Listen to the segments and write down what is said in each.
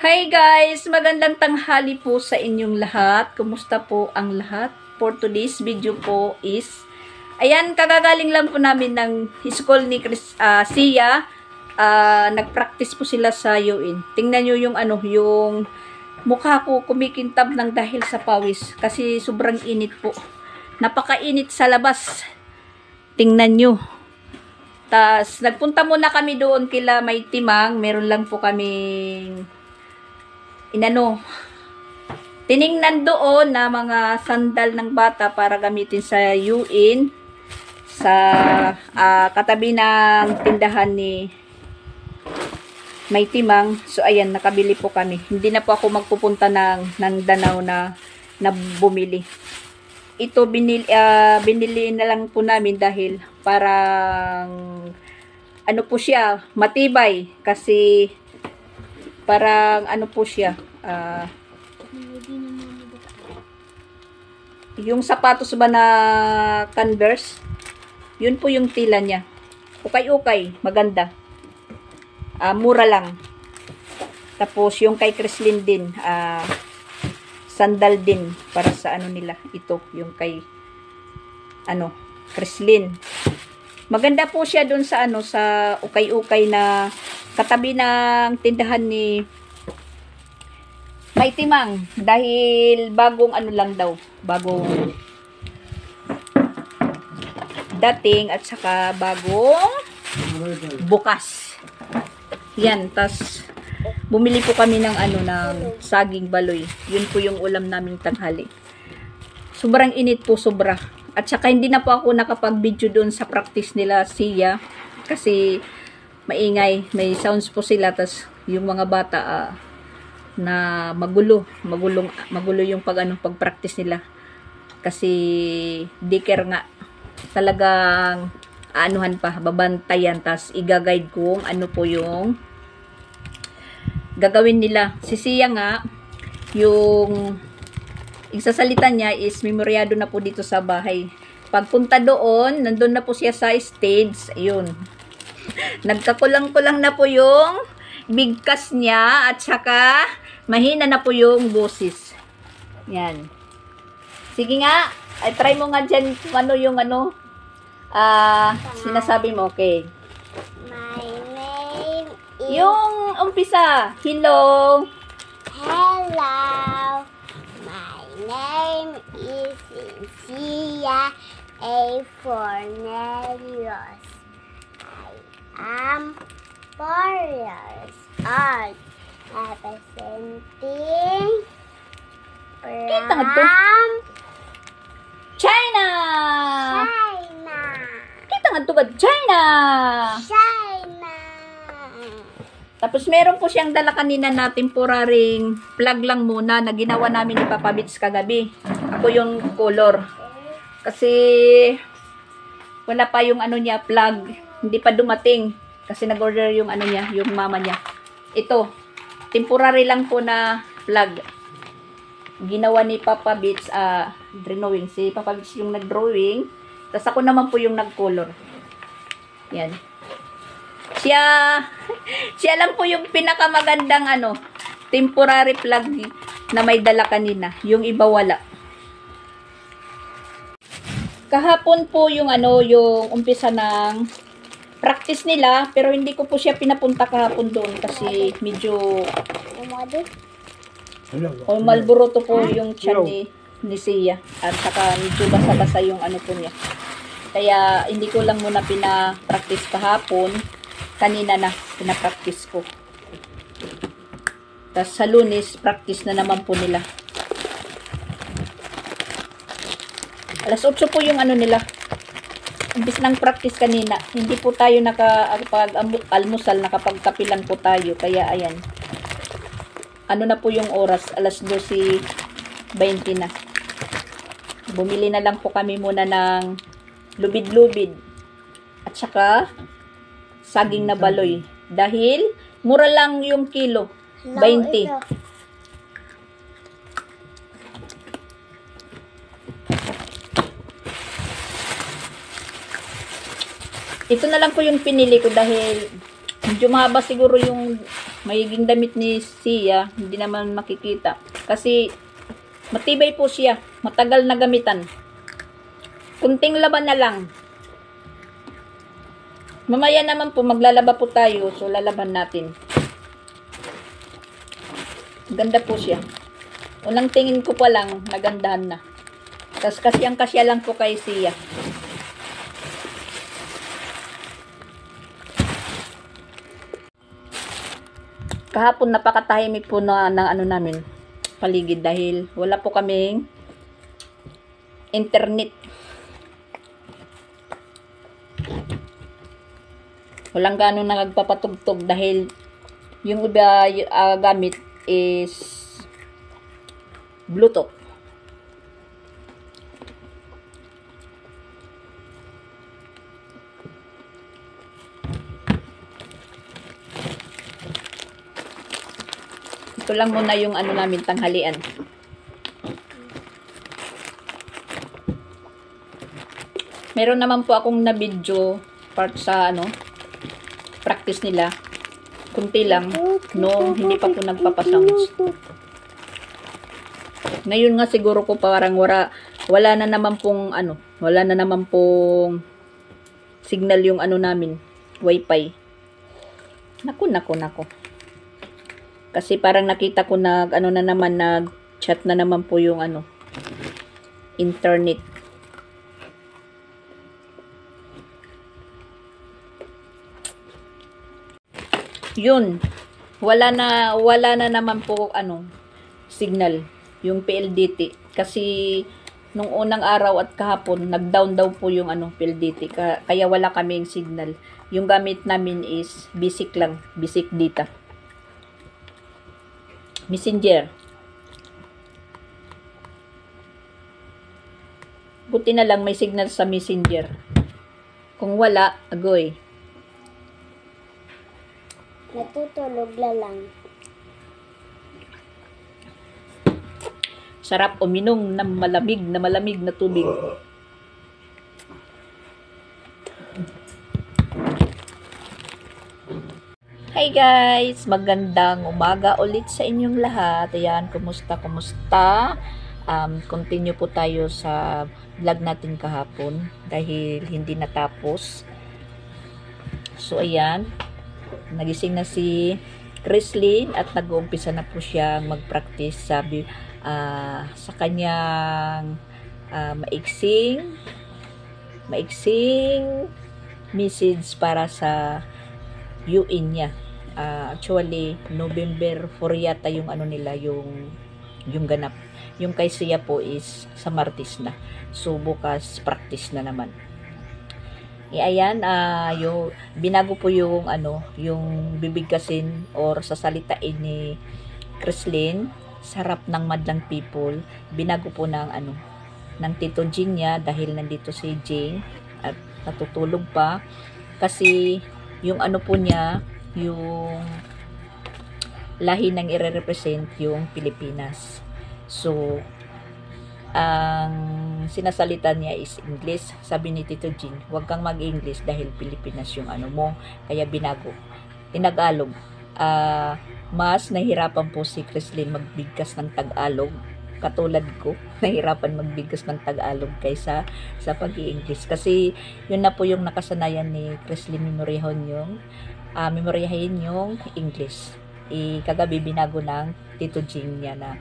Hi guys! Magandang tanghali po sa inyong lahat. Kumusta po ang lahat? For today's video po is, ayan, kagagaling lang po namin ng school ni Sia. Nag-practice po sila sa UN. Tingnan nyo yung yung mukha ko kumikintab ng dahil sa pawis. Kasi sobrang init po. Napakainit sa labas. Tingnan nyo. Tas, nagpunta muna kami doon kila May Timang. Meron lang po kaming tiningnan doon na mga sandal ng bata para gamitin sa UN sa katabi ng tindahan ni May Timang. So ayan, nakabili po kami. Hindi na po ako magpupunta ng Danau na bumili. Ito binili na lang po namin dahil parang po siya, matibay kasi parang po siya, yung sapatos ba na Converse, yun po yung tila niya. Ukay-ukay, maganda. Mura lang. Tapos yung kay Chrislyn din, sandal din para sa nila. Ito, yung kay Chrislyn. Maganda po siya dun sa sa ukay-ukay na katabi ng tindahan ni May Timang dahil bagong lang daw, bagong dating at saka bagong bukas. Yan, tas bumili po kami ng ng saging baloy. Yun po yung ulam naming tanghali. Sobrang init po, sobra. At saka hindi na po ako nakapag-video doon sa practice nila Sia kasi maingay, may sounds po sila, tas yung mga bata na magulo yung pag-practice nila kasi daycare nga, talagang babantayan, tas i-guide ko ano po yung gagawin nila. Si Sia nga, yung isasalita niya is memoryado na po dito sa bahay. Pagpunta doon, nandun na po siya sa stage, ayun. Nagkakulang-kulang na po yung bigkas niya at saka mahina na po yung boses. Yan. Sige nga, ay try mo nga dyan yung sinasabi mo, okay. My name is... Yung umpisa, hello. Hello. My name is Sia A. Fornelius. I'm 4 years old. Representing from China. China. Kita nga to ba? China. China. Tapos meron po siyang dala kanina na temporaring plug lang muna na ginawa namin ni Papa Bits kagabi. Ako yung color. Kasi wala pa yung niya, plug. Hindi pa dumating. Kasi nag-order yung niya, yung mama niya. Ito, temporary lang po na plug. Ginawa ni Papa Bits, drawing. Si Papa Bits yung nag-drawing. Tapos ako naman po yung nag-color. Yan. Siya lang po yung pinakamagandang temporary plug na may dala kanina. Yung iba wala. Kahapon po yung yung umpisa ng practice nila, pero hindi ko po siya pinapunta kahapon doon kasi medyo Malboroto po yung tiyan ni Sia at saka medyo basa-basa yung po niya. Kaya hindi ko lang muna pina-practice kahapon. Kanina na pina-practice ko. Tapos sa Lunes, practice na naman po nila. Alas 8 po yung nila. Imbis ng practice kanina, hindi po tayo nakapag-almusal, nakapagkapilan po tayo. Kaya ayan. Ano na po yung oras? Alas 12:20 na. Bumili na lang po kami muna ng lubid-lubid. At saka, saging na baloy. Dahil, mura lang yung kilo. 20. Ito na lang po yung pinili ko dahil medyo mahaba siguro yung magiging damit ni Sia. Hindi naman makikita. Kasi matibay po siya. Matagal na gamitan. Kunting laban na lang. Mamaya naman po maglalaba po tayo. So lalaban natin. Ganda po siya. Unang tingin ko pa lang nagandahan na. Tapos kasya lang po kay Sia. Kahapon napakatahimik po ng ano namin, paligid dahil wala po kaming internet. Walang gano'ng nagpapatugtog dahil yung iba gamit is Bluetooth. Ito lang muna yung ano namin tanghalian. Meron naman po akong na video part sa ano practice nila. Kunti lang nung hindi pa po nagpapasounds. Ngayon nga siguro ko parang wala na naman pong ano, wala na naman pong signal yung ano namin, wifi. Nako. Kasi parang nakita ko ano na naman, nag-chat na naman po yung ano, internet. Yun. Wala na naman po ano, signal yung PLDT kasi nung unang araw at kahapon nag-down daw po yung ano PLDT kaya wala kaming signal. Yung gamit namin is basic lang, basic data. Messenger. Buti na lang may signal sa Messenger. Kung wala, agoy. Natutulog na lang. Sarap uminom ng malamig na tubig. Hi guys! Magandang umaga ulit sa inyong lahat. Ayan, kumusta? Continue po tayo sa vlog natin kahapon dahil hindi natapos. So ayan, nagising na si Chrislyn at nag-uumpisa na po siyang mag-practice sa kanyang maiksing message para sa UN niya. Actually, November 4 yata yung ano nila, yung ganap. Yung kay Sia po is sa Martes na. So, bukas practice na naman. Ayan, yung binago po yung ano, yung bibigkasin or sasalitain ni Chrislyn sa harap ng madlang people. Binago po ng ano, ng Tito Jing niya dahil nandito si Jing at natutulog pa kasi yung ano po niya, yung lahi ng ire-represent yung Pilipinas. So, ang sinasalita niya is English. Sabi ni Tito Jing, huwag kang mag-English dahil Pilipinas yung ano mo. Kaya binago. Tinagalog. Mas nahirapan po si Chrislyn magbigkas ng Tagalog. Katulad ko, nahirapan magbigkas ng Tagalog kaysa sa pag-i-English. Kasi yun na po yung nakasanayan ni Chrislyn, memoryahin yung English. Kagabi binago ng Tito Jing niya na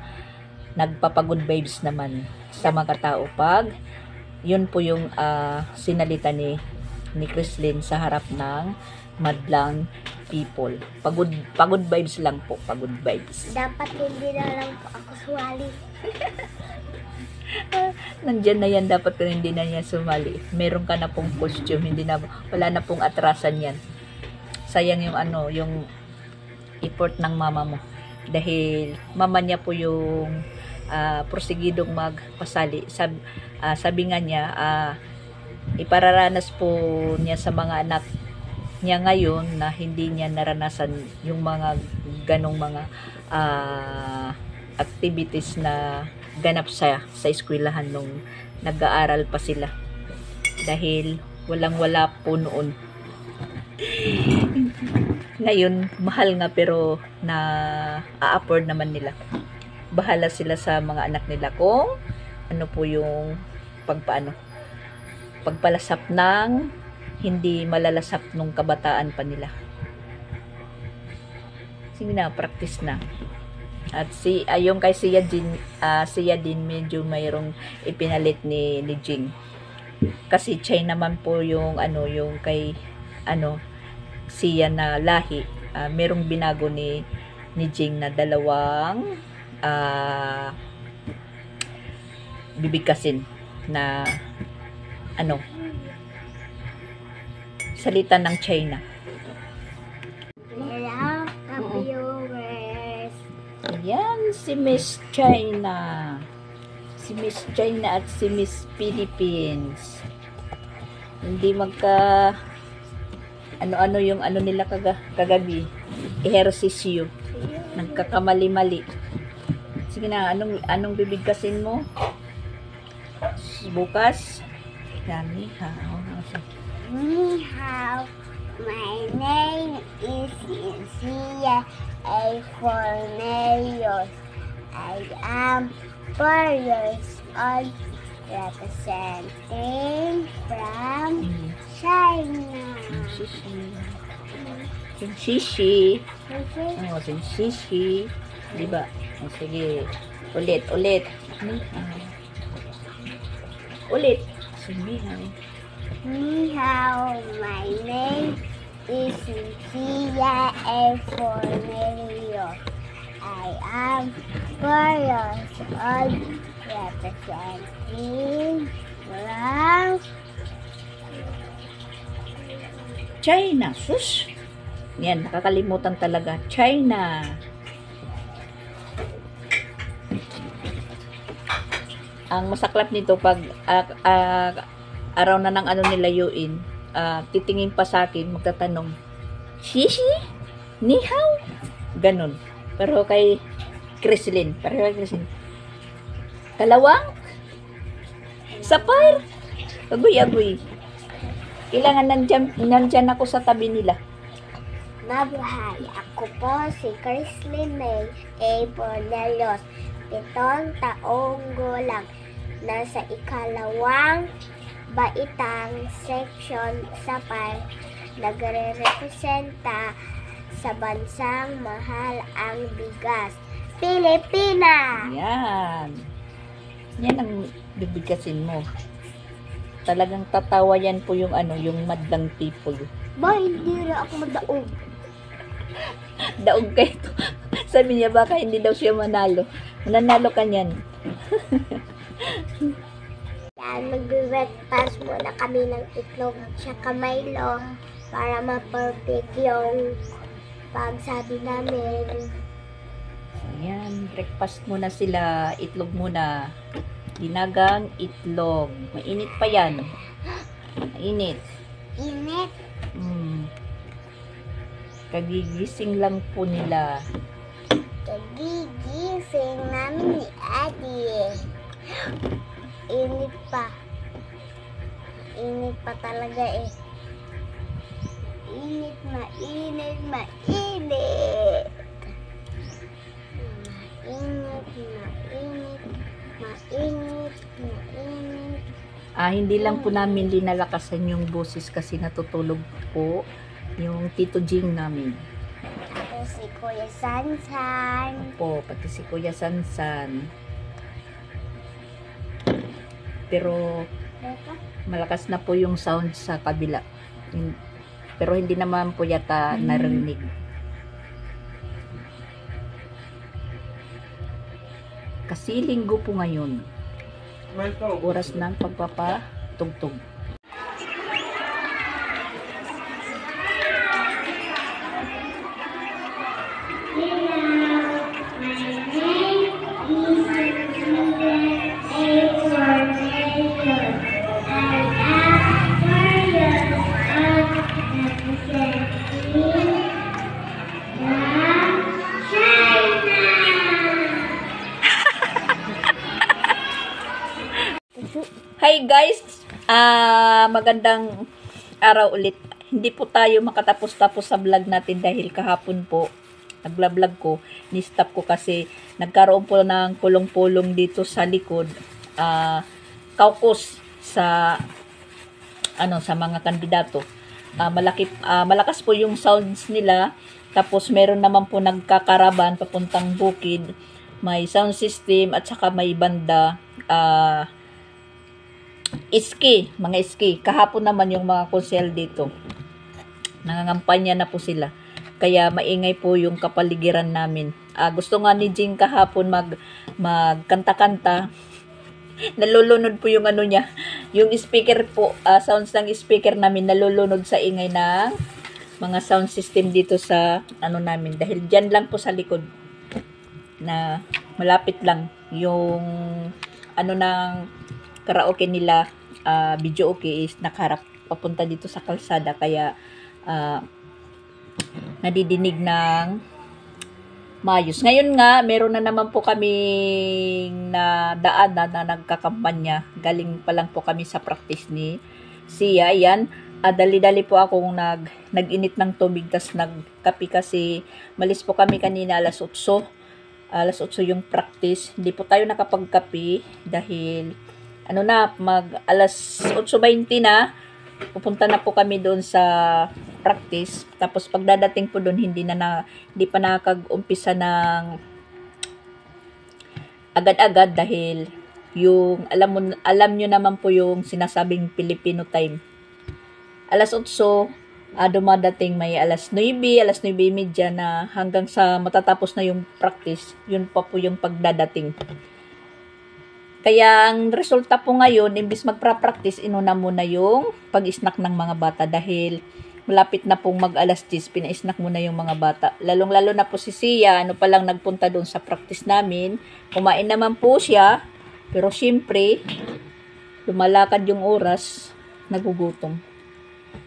nagpapagood vibes naman sa mga tao pag yun po yung sinalita ni Chrislyn sa harap ng madlang people. Pagod vibes lang po, pagod vibes. Dapat hindi na lang po ako suwali. Nandyan na yan, dapat kung hindi na yan sumali. Meron ka na pong costume, hindi na, wala na pong atrasan yan. Sayang yung ano, yung effort ng mama mo. Dahil mama niya po yung prosigidong magpasali. Sabi nga niya, ipararanas po niya sa mga anak niya ngayon na hindi niya naranasan yung mga ganong mga activities na ganap sa eskwelahan nung nag-aaral pa sila. Dahil walang-wala po noon. Ngayon, mahal nga pero na a-afford naman nila. Bahala sila sa mga anak nila kung ano po yung pagpalasap ng hindi malalasap nung kabataan pa nila. Sige na, practice na. At yung kay siya din medyo mayroong ipinalit ni Jing. Kasi Chay naman po yung yung kay siya na lahi. Merong binago ni Jing na dalawang bibigkasin na salita ng China. Hello, viewers. Ayan, si Miss China. Si Miss China at si Miss Philippines. Hindi ano yung nila kagabi. Ehersisyo. Nagkakamali-mali. Sige na, anong bibigkasin mo? Bukas? Yan, Ni hao. My name is Sia A. Cornelius. I am 4 years old, representing from China. Shishi. Shishi. Diba? Sige. Ulit. Ulit. Sige. Ni hao, my name is Sia A. Cornelius. I am 4 years old, representing from China. Sus. Yan, nakakalimutan talaga. China. Ang masaklap nito pag araw na ng nilayuin, titingin pa sa akin, magtatanong, Shishi? Ni hao? Ganon. Pero kay Chrislyn, kalawang? Sapar? Agoy. Kailangan nandyan ako sa tabi nila. Mabuhay! Ako po si Chrislyn May A. Bornelius, 7 taong gulang. Nasa ikalawang baitang section sa PAR, nagre-representa sa bansang mahal ang bigas, Pilipinas. Yan. Yan ang bibigkasin mo. Talagang tatawa yan po yung yung madlang people. Ba, hindi rin ako madaog. Daog kayo to. Sabi niya baka hindi daw siya manalo. Mananalo ka niyan. Yan, magbe-breakfast muna kami ng itlog tsaka Milo para ma-perfect yung pagsabi namin. Ayan, breakfast muna sila. Itlog muna. Dinagang itlog. Mainit pa yan. Mainit. Init. Kagigising lang po nila. Kagigising namin ni Ate. Init pa. Init pa talaga eh. Init. Mainit. Hindi lang po namin linalakasan yung boses kasi natutulog po yung Tito Jing namin. Ito si Kuya Sansan. Po, pati si Kuya Sansan. Pero malakas na po yung sound sa kabila. Pero hindi naman po yata narinig. Kasi linggo po ngayon. Oras ng pagpapatugtog. Hi guys! Magandang araw ulit. Hindi po tayo makatapos-tapos sa vlog natin dahil kahapon po nagla-vlog ko. Ni-stop ko kasi nagkaroon po ng pulong-pulong dito sa likod. Caucus sa sa mga kandidato. Malakas po yung sounds nila. Tapos meron naman po nagkakaraban papuntang bukid. May sound system at saka may banda. Mga iski. Kahapon naman yung mga konsel dito. Nangangampanya na po sila. Kaya maingay po yung kapaligiran namin. Gusto nga ni Jing kahapon magkanta-kanta. Nalulunod po yung niya. Yung speaker po, sounds ng speaker namin nalulunod sa ingay ng mga sound system dito sa namin. Dahil dyan lang po sa likod na malapit lang yung ng karaoke nila, video okay is nakaharap papunta dito sa kalsada kaya nadidinig ng maayos. Ngayon nga, meron na naman po kaming daan na nagkakampanya. Galing pa lang po kami sa practice ni Sia. Yan, dali-dali po akong nag-init ng tubig tas nagkape kasi malis po kami kanina alas 8. Alas 8 yung practice. Hindi po tayo nakapagkape dahil alas 8:20 na, pupunta na po kami doon sa practice. Tapos pagdadating po doon, hindi pa nakag-umpisa ng agad-agad dahil yung alam nyo naman po yung sinasabing Filipino time. Alas 8, dumadating may alas 9, alas 9:30 na hanggang sa matatapos na yung practice, yun pa po yung pagdadating. Kaya ang resulta po ngayon, imbis magpa-practice, inuna muna yung pag-snack ng mga bata dahil malapit na pong mag-alas 10, pina-snack muna yung mga bata. Lalong-lalo na po si Sia, palang nagpunta doon sa practice namin. Kumain naman po siya, pero syempre, lumalakad yung oras, nagugutom.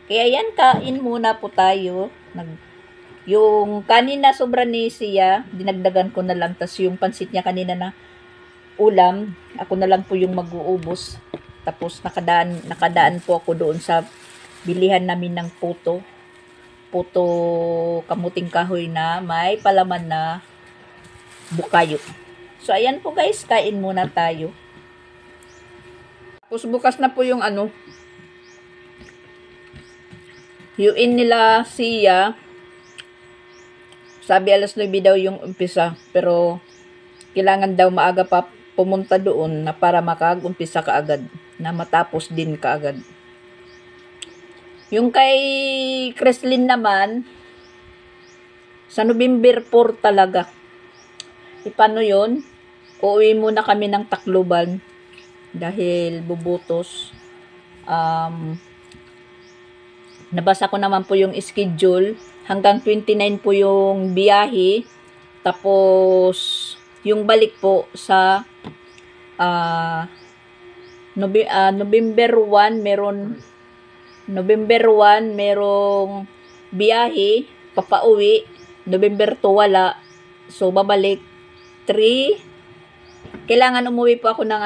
Kaya yan, kain muna po tayo. Yung kanina sobra ni Sia, dinagdagan ko na lang, tas yung pansit niya kanina na ulam, ako na lang po yung mag-uubos. Tapos nakadaan po ako doon sa bilihan namin ng puto kamuting kahoy na may palaman na bukayo. So ayan po guys, kain muna tayo. Tapos bukas na po yung yuin nila Sia. Sabi alas 9 daw yung umpisa, pero kailangan daw maaga pa pumunta doon na para makag-umpisa kaagad, na matapos din kaagad. Yung kay Kreslin naman, sa November 4 talaga. Paano yun? Uuwi muna kami ng Tacloban dahil bubutos. Nabasa ko naman po yung schedule. Hanggang 29 po yung biyahe. Tapos yung balik po sa November 1 merong biyahe papauwi. November 2 wala, so babalik 3. Kailangan umuwi po ako ng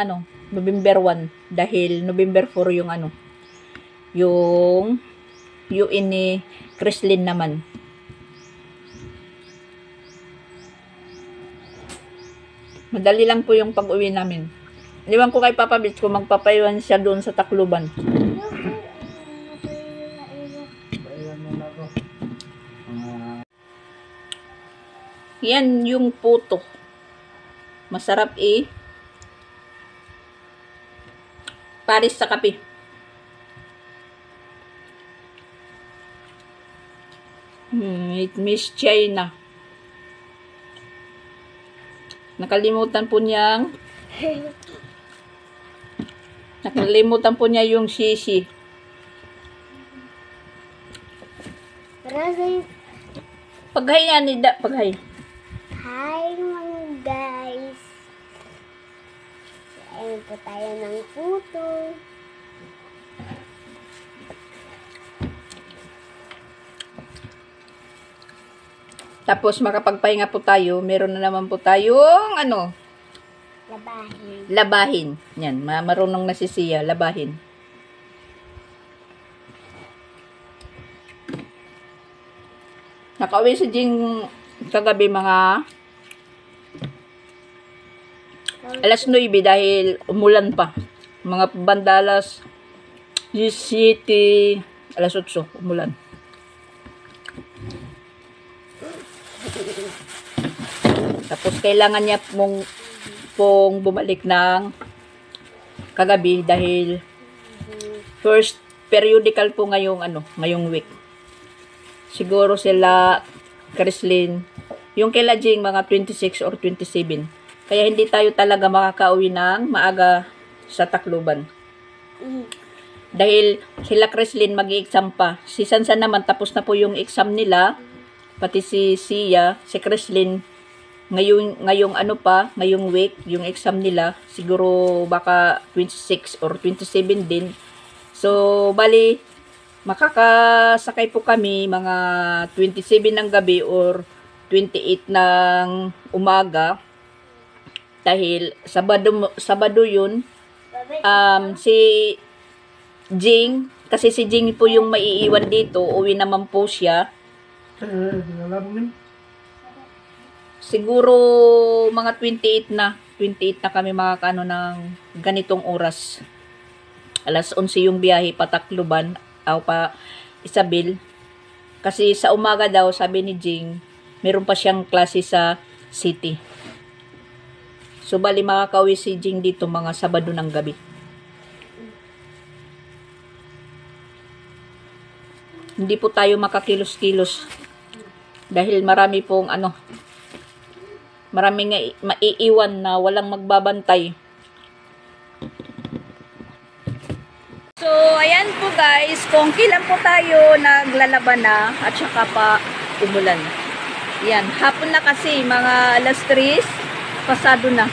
November 1 dahil November 4 yung yung UN ni Kreslin naman. Madali lang po yung pag-uwi namin. Iwan ko kay Papa Bitch kung magpapaiwan siya doon sa Tacloban. Yan yung puto. Masarap Paris sa kape. Miss China. Nakalimutan po niyang Nakalimutan po niya yung sisi. Pero Paghay nga ni Da. Paghay. hi mga guys. Ayun po tayo ng puto. Tapos makapagpahinga po tayo. Meron na naman po tayong ano, Labahin. labahin. Yan, marunong na si Sia, labahin. Nakauwi si Jing kagabi mga alas 9 dahil umulan pa. Mga bandalas 17, alas 8, umulan. Tapos kailangan niya pong bumalik ng kagabi dahil first periodical po ngayong week. Siguro sila Chrislyn, yung kila Jing mga 26 or 27. Kaya hindi tayo talaga makakauwi ng maaga sa Tacloban. Dahil sila Chrislyn mag-i-exam pa. Si Sansan naman tapos na po yung exam nila. Pati si Sia, si Chrislyn ngayong week, yung exam nila, siguro baka 26 or 27 din. So, bali, makakasakay po kami mga 27 ng gabi or 28 ng umaga. Dahil Sabado yun, si Jing, kasi si Jing po yung maiiwan dito, uwi naman po siya. Siguro mga 28 na kami makakano ng ganitong oras. Alas 11 yung biyahe pa Tacloban o pa Isabel. Kasi sa umaga daw, sabi ni Jing, meron pa siyang klase sa city. So bali makakauwi si Jing dito mga Sabado ng gabi. Hindi po tayo makakilos-kilos dahil marami pong maraming maiiwan na walang magbabantay. So, ayan po guys, kung kailan po tayo naglalaban na at saka pa umulan. Yan, hapon na kasi, mga alas 3, pasado na.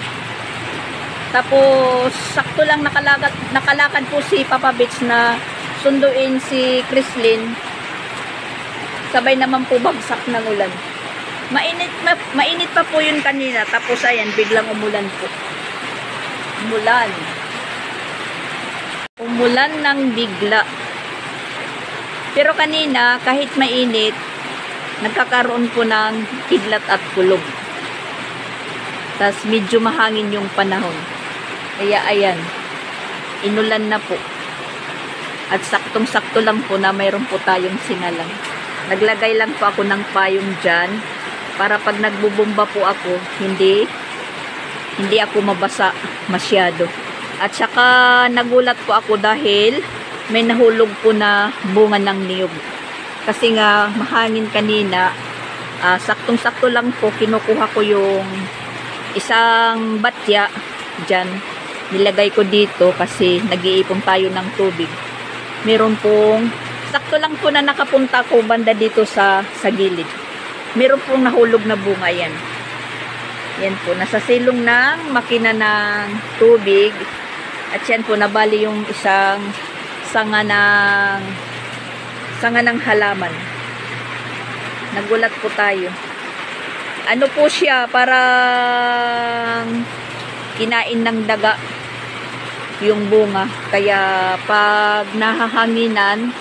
Tapos, sakto lang nakalakad po si Papa Beach na sunduin si Chrislyn. Sabay naman po bagsak ng ulan. Mainit pa po yun kanina. Tapos ayan, biglang umulan po. Umulan ng bigla. Pero kanina, kahit mainit, nagkakaroon po ng kidlat at kulog. Tapos medyo mahangin yung panahon. Kaya ayan, inulan na po. At saktong-sakto lang po na mayroon po tayong singalan. Naglagay lang po ako ng payong dyan para pag nagbubomba po ako, hindi ako mabasa masyado. At saka nagulat po ako dahil may nahulog po na bunga ng niyog. Kasi nga mahangin kanina, saktong-sakto lang po kinukuha ko yung isang batya dyan. Nilagay ko dito kasi nag-iipon tayo ng tubig. Meron pong sakto lang po na nakapunta ko banda dito sa gilid. Meron pong nahulog na bunga yan. Yan po, nasa silong ng makina ng tubig. At yan po, nabali yung isang sanga ng halaman. Nagulat po tayo. Ano po siya, parang kinain ng daga yung bunga. Kaya pag nahahanginan,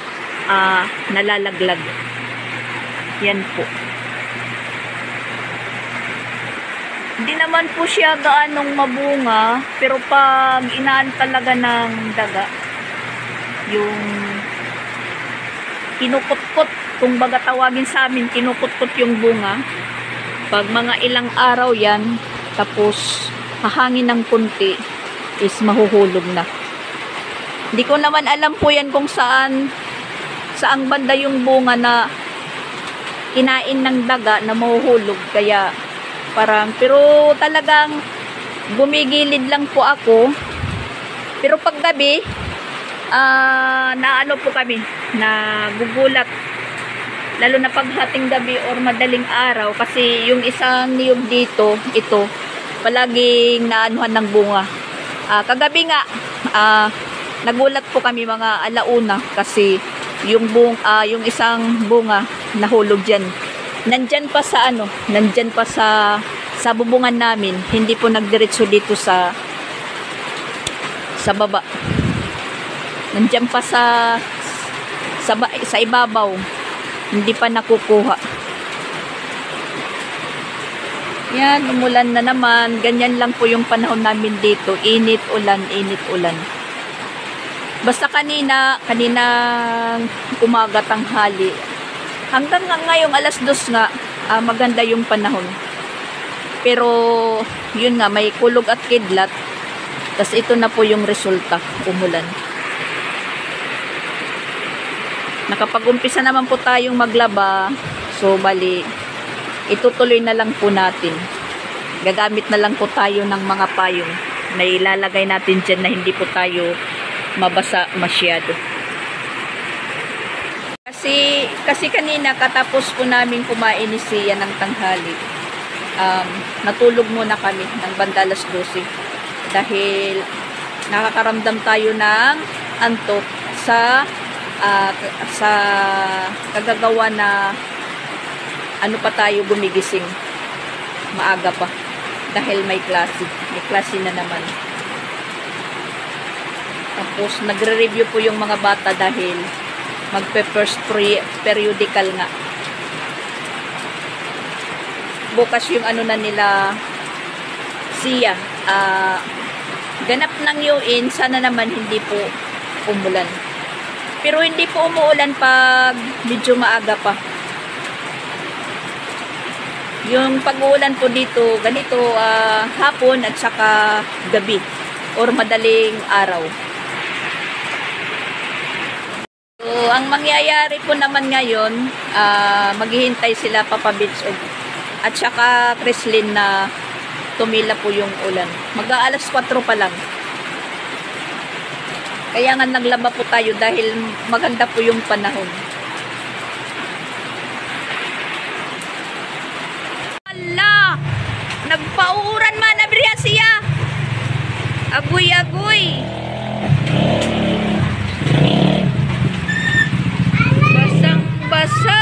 nalalaglag. Yan po. Hindi naman po siya gaanong mabunga, pero pag inaan talaga ng daga, yung kinukutkot, kung baga tawagin sa amin, kinukutkot yung bunga. Pag mga ilang araw yan, tapos hahangin ng kunti, is mahuhulog na. Hindi ko naman alam po yan kung saang banda yung bunga na kinain ng daga na mahuhulog. Kaya parang, pero talagang gumigilid lang po ako Pero paggabi, naano po kami, nagugulat. Lalo na paghating gabi or madaling araw kasi yung isang niyog dito, ito, palaging naanuhan ng bunga. Kagabi nga, nagulat po kami mga alauna kasi yung isang bunga nahulog diyan. Nandyan pa sa bubungan namin, hindi po nagdiretso dito sa baba. Nandyan pa sa ibabaw. Hindi pa nakukuha. Yan, umulan na naman. Ganyan lang po yung panahon namin dito. Init, ulan, init, ulan. Basta kaninang umaga, tanghali. Hanggang ngayong alas 2 nga, maganda yung panahon. Pero, yun nga, may kulog at kidlat. Tas ito na po yung resulta, umulan. Nakapag-umpisa naman po tayong maglaba. So, bali, itutuloy na lang po natin. Gagamit na lang po tayo ng mga payong na ilalagay natin dyan na hindi po tayo mabasa masyado. Kasi kanina, katapos po namin kumain ni Sia ng tanghali. Natulog muna kami ng banda alas 12. Dahil nakakaramdam tayo ng antok sa kagagawa na ano pa tayo gumigising maaga pa dahil may klase na naman. Tapos nagre-review po yung mga bata dahil magpe-first periodical nga bukas yung ano na nila Sia. Ganap ng UIN, sana naman hindi po umulan. Pero hindi po umuulan pag medyo maaga pa. Yung pag-uulan po dito, ganito hapon at saka gabi or madaling araw. So, ang mangyayari po naman ngayon, maghihintay sila Papa Beach at saka Creslin na tumila po yung ulan. Mag-aalas 4 pa lang. Kaya nga naglaba po tayo dahil maganda po yung panahon. Ala! Nagpauuran man na Bria Sia! Agoy-agoy! Basang-basa!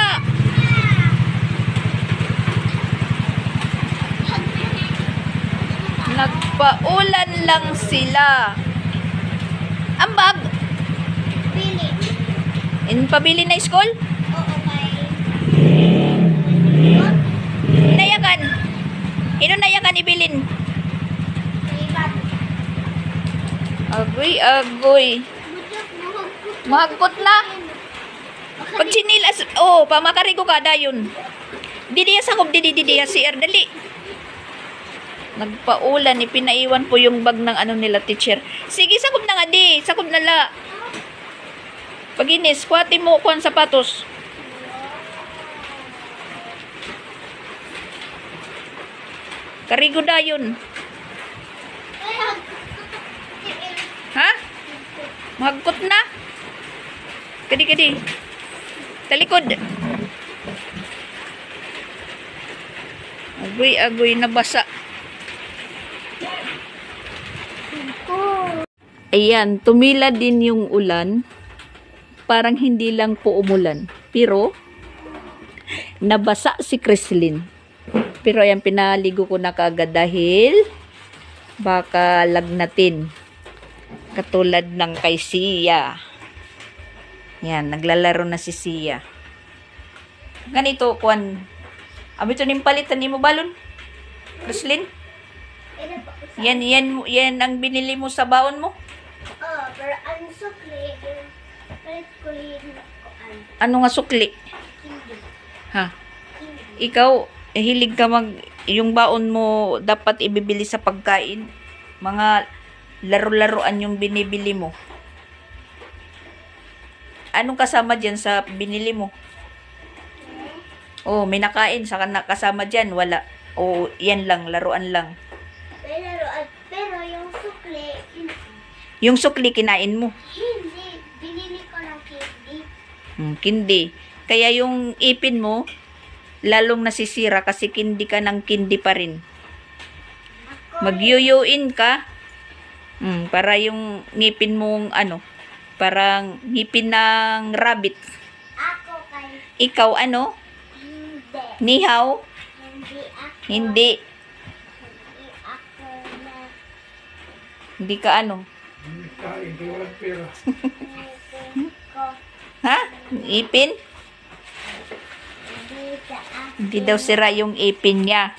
Nagpaulan lang sila. Ang bag? Pili. Pabili na school? Oo, may... Nayakan. Ino nayakan ibilin? May bag. Agoy. Mahagkot na. Pag sinilas, pamakarigo ka dayon. Didiya sakop, didiya si Erdali. Nagpaulan, pinaiwan po yung bag ng ano nila teacher. Sige, sakop na nga di. Sakop na la. Paginis, kuhati mo kuhan sapatos. Karigo dayon. Ha? Magkot na. Kadi. Talikod. Agoy, nabasa. Ayan, tumila din yung ulan. Parang hindi lang po umulan. Pero, nabasa si Creslin. Pero ayan, pinaligo ko na kaagad dahil baka lagnatin. Katulad ng kay Sia. Yan, naglalaro na si Sia. Ganito, kuan. Abito ning palitan ni mo balon? Creslin? Yan ang binili mo sa baon mo? Oo, pero ang sukli, palit ko yun. Ano nga sukli? Hindi. Ha? Ikaw, hilig ka yung baon mo dapat ibibili sa pagkain. Mga laro-laruan yung binibili mo. Anong kasama dyan sa binili mo? Oh, may nakain. Saka kasama dyan, wala. O, yan lang, laruan lang. May laruan, pero yung sukli, hindi. Yung sukli, kinain mo. Hindi. Binili ko ng candy. Kindi. Kaya yung ipin mo, lalong nasisira kasi kindi ka ng kindi pa rin. Magyuyuin ka. Para yung ngipin mong parang ngipin ng rabbit. Ako kay... Ikaw ano? Hindi. Nihaw? Hindi ako. Hindi. Hindi ako na... Hindi ka ano? ko. Ha? Ipin? Hindi ka ako. Hindi daw sira yung ipin niya.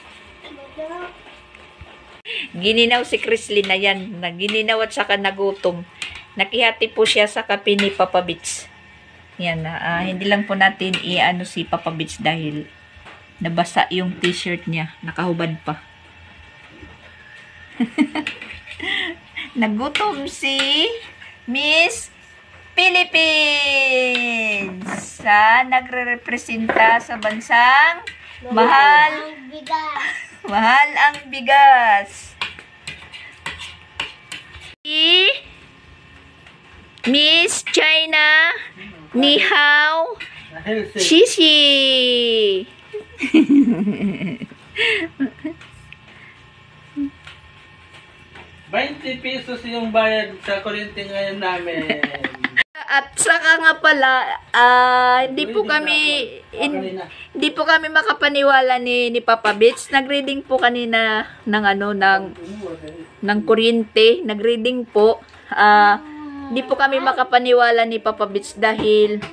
Gininaw si Chrislyn na yan. Gininaw at saka nagutom. Nakihati po siya sa kape ni Papa Beach. Yan na. Hindi lang po natin i-ano si Papa Beach dahil nabasa yung t-shirt niya. Nakahubad pa. Nagutom si Miss Philippines. Nagre-representa sa bansang mahal. Ang bigas. Mahal ang bigas. Miss China, ni hao, shishi. 20 pesos yung bayad sa kuryente ngayon namin. At saka nga pala, hindi po kami makapaniwala ni Papa Beach. Nag-reading po kanina ng kuryente. Nag-reading po. Hindi po kami makapaniwala ni Papa Beach dahil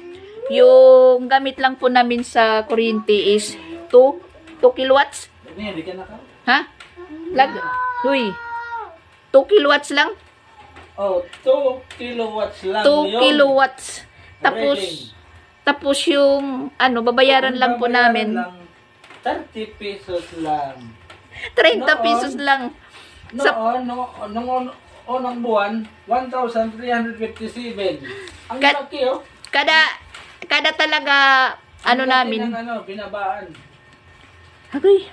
yung gamit lang po namin sa kuryente is 2 kilowatts. Hindi ka naka? Ha? Huy. 2 kilowatts lang? Oh, 2 kilowatts lang 2 yun. kilowatts. Rating. Tapos yung babayaran lang po namin. Lang, 30 pesos lang. 30 pesos lang. Noong unang buwan, 1,357. Ang Kad- laki oh. Kada talaga Ang laki namin. ng binabaan. Agoy.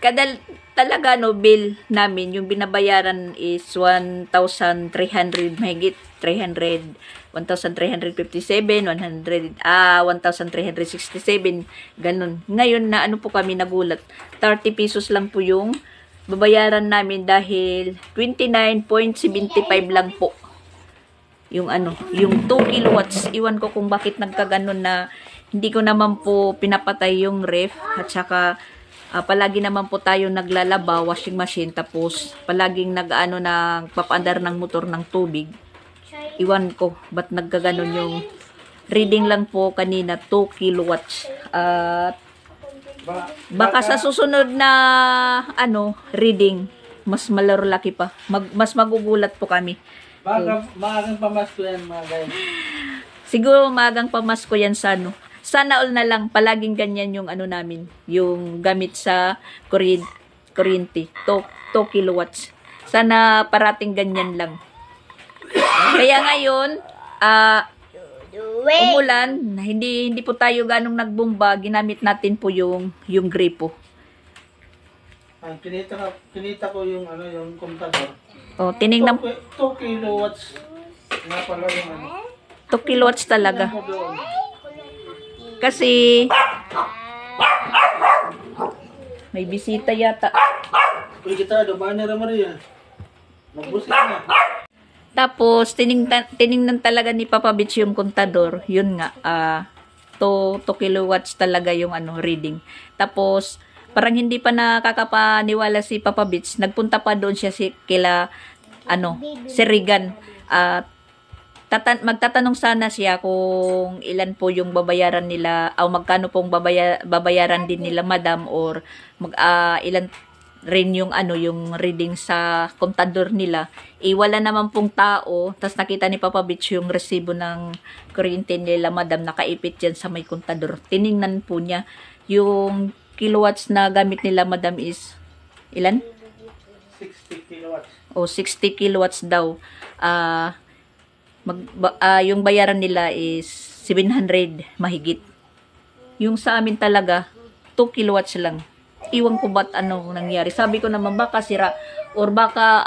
Kada talaga bill namin, yung binabayaran is 1,300 mahigit 1,357, 1,367, ganun. Ngayon na po kami nagulat. 30 pesos lang po yung babayaran namin dahil 29.75 lang po. Yung yung 2 kilowatts. Iwan ko kung bakit nagkaganon na hindi ko naman po pinapatay yung ref at saka palagi naman po tayo naglalaba, washing machine, tapos palaging nagpapaandar ng motor ng tubig. Iwan ko, ba't nagkaganon yung reading lang po kanina, 2 kilowatts. Baka sa susunod na reading, mas malalaki pa. Mas magugulat po kami. Maagang pamasko yan mga guys. Siguro maagang pamasko yan sa Sana all na lang, palaging ganyan yung namin, yung gamit sa kuryente, 2 kilowatts. Sana parating ganyan lang. Kaya ngayon, umulan, hindi po tayo ganong nagbomba, ginamit natin po yung gripo. Kinita ko yung yung kontador. O, tiningnan 2 kilowatts nga pala yung 2 kilowatts talaga. doon. Kasi may bisita yata. Uy, kita dumaan na Maria. Nagbusin na. Tapos tiningnan talaga ni Papa Beach yung kontador. Yun nga, 2 kilowatts talaga yung reading. Tapos parang hindi pa nakakapaniwala si Papa Beach. Nagpunta pa doon siya si Regan. Magtatanong sana siya kung ilan po yung babayaran nila o magkano pong babayaran din nila madam or ilan rin yung yung reading sa kontador nila. Wala naman pong tao. Tapos nakita ni Papa Beach yung resibo ng kuryente nila madam nakaipit dyan sa may kontador. Tiningnan po niya yung kilowatts na gamit nila madam is ilan? 60 kilowatts. O 60 kilowatts daw. Yung bayaran nila is 700 mahigit. Yung sa amin talaga 2 kilowatts lang. Iwan ko ba't nangyari. Sabi ko naman baka sira or baka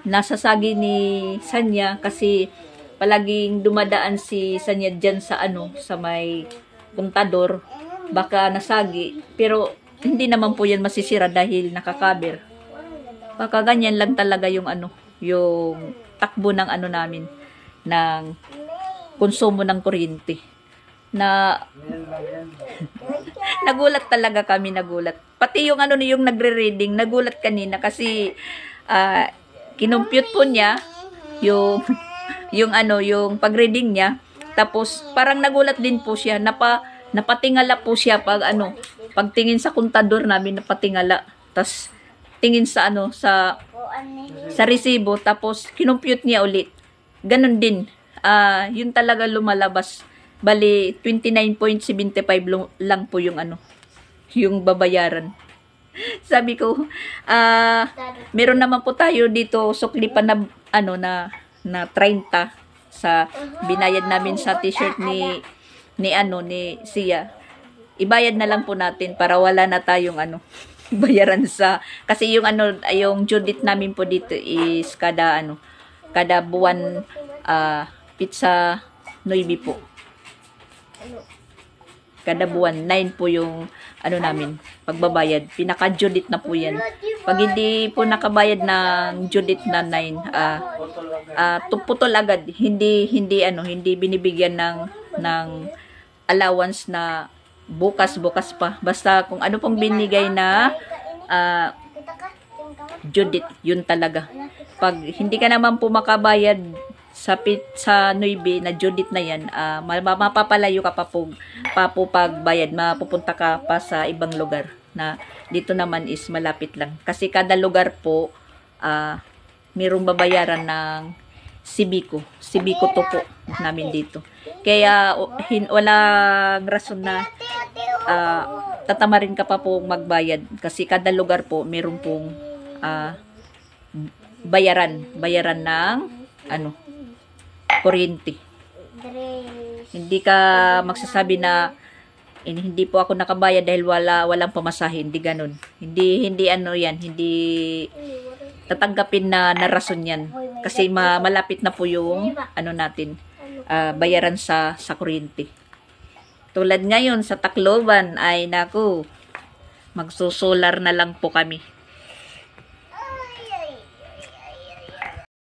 nasasagi ni Sanya kasi palaging dumadaan si Sanya dyan sa sa may puntador, baka nasagi, pero hindi naman po yan masisira dahil nakakaber. Baka ganyan lang talaga yung yung takbo ng namin, ng konsumo ng kuryente. Na nagulat talaga kami, nagulat. Pati yung yung nagre-reading, nagulat kanina kasi kinompute po niya yung yung pag-reading niya. Tapos parang nagulat din po siya, napatingala po siya pag pagtingin sa kontador namin, napatingala. Tapos tingin sa sa resibo, tapos kinompute niya ulit. Ganon din. Yun talaga lumalabas. Bali 29.75 lang po yung yung babayaran. Sabi ko, meron naman po tayo dito suklipan na na 30 sa binayad namin sa t-shirt ni Sia. Ibayad na lang po natin para wala na tayong bayaran sa, kasi yung yung due date namin po dito is kada buwan, pizza 9 po. Kada buwan 9 po yung namin pagbabayad. Pinaka due date na po yan. Pag hindi po nakabayad ng due date na 9, putol agad. Hindi binibigyan ng allowance na bukas pa. Basta kung ano pong binigay na due date, yun talaga. Pag hindi ka naman po makabayad sa 9 na due date na yan, mapapalayo ka pa po pagbayad, mapupunta ka pa sa ibang lugar na dito naman is malapit lang. Kasi kada lugar po mayroong babayaran ng Sibico to po namin dito. Kaya walang rason na tatamarin ka pa po magbayad kasi kada lugar po mayroong pong bayaran ng kuryente. Hindi ka magsasabi na hindi po ako nakabayad dahil walang pamasahe, hindi ganun. Hindi yan, hindi tatanggapin na rason yan. Kasi malapit na po yung natin, bayaran sa kuryente. Tulad ngayon sa Tacloban ay naku, magsusolar na lang po kami.